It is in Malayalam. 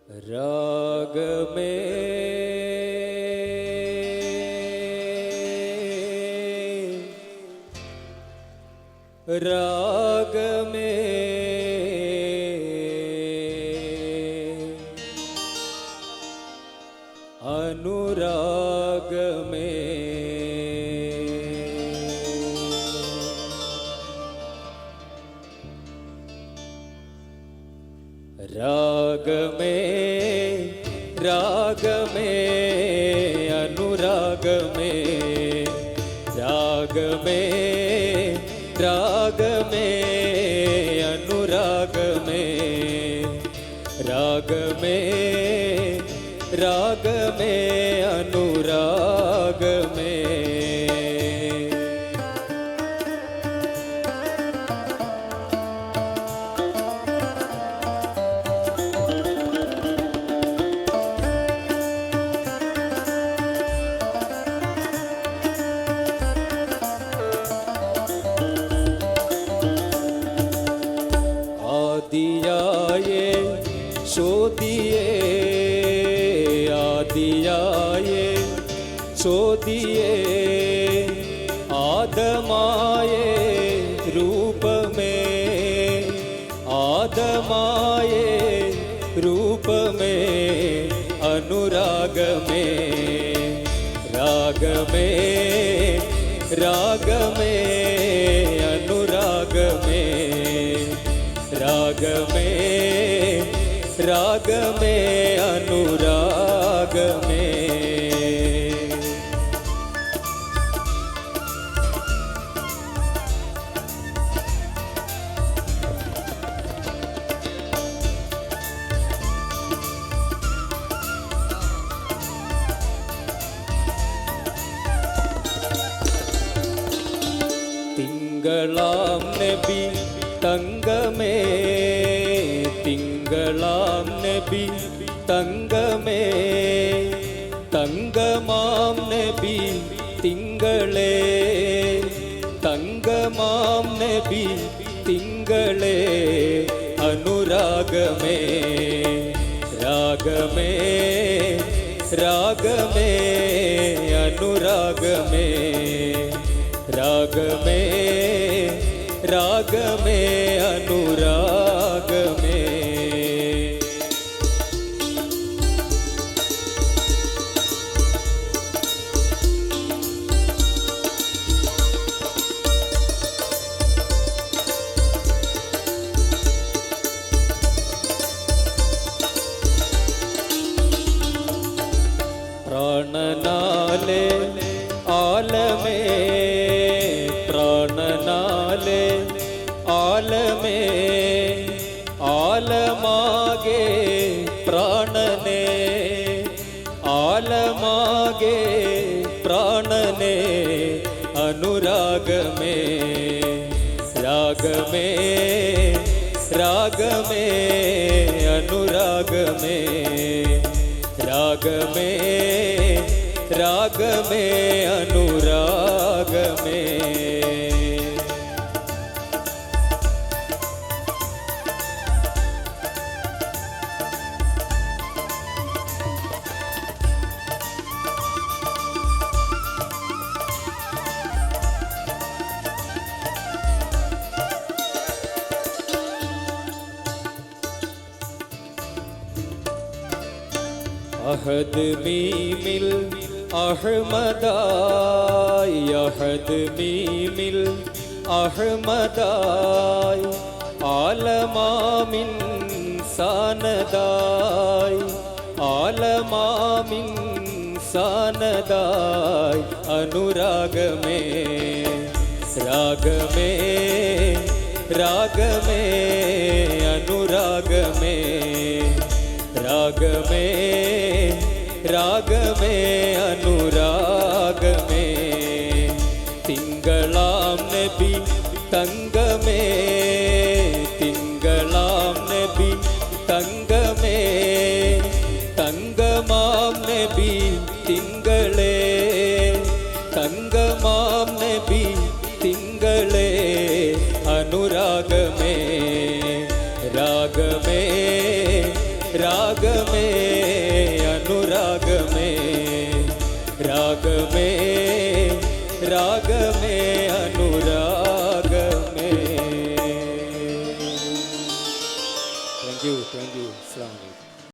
രാഗമേ രാഗമേ അനുരാഗമേ രാഗമേ രാഗമേ അനുരാഗമേ രാഗമേ രാഗമേ അനുരാഗമേ രാഗമേ രാഗമേ അനുരാഗമേ ആദിയായേ ചോദിയേ ആദിയായേ ചോദിയേ ആദമായേ രൂപമേ ആദമായേ രൂപമേ അനുരാഗമേ രാഗമേ രാഗമേ അനുരാഗമേ രാഗമേ രാഗമേ അനുരാഗമേ തിങ്കളാം നബി തങ്കമേ തിങ്കളാം നബി തങ്കമേ തങ്കമാം നബി തിങ്കളേ തങ്കമാം നബി തിങ്കളേ അനുരാഗമേ രാഗമേ രാഗമേ അനുരാഗമേ രാഗമേ രാഗമേ അനുരാഗമേ പ്രാണനാലേ ആലമേ പ്രാണനാലേ ആലമേ ആലമാകെ പ്രാണനേ ആലമാകെ പ്രാണനേ അനുരാഗമേ രാഗമേ രാഗമേ അനുരാഗമേ രാഗമേ രാഗമേ അനുരാഗമേ അഹദ് മീമിൽ അഹ്മദായി അഹദ് മീമിൽ അഹ്മദായി ആലമാമിൻ സാനദായി ആലമാമിൻ സാനദായി അനുരാഗമേ രാഗമേ രാഗമേ അനുരാഗമേ രാഗമേ രാഗമേ അനുരാഗമേ തിങ്കളാം നബി തങ്കമേ തിങ്കളാം നബി തങ്കമേ തങ്കമാം നബി തിങ്കളേ തങ്കമാം നബി തിങ്കളേ അനുരാഗമേ രാഗമേ രാഗമേ അനുരാഗമേ രാഗമേ രാഗമേ അനുരാഗമേ. Thank you. അസ്സലാമു അലൈക്കും.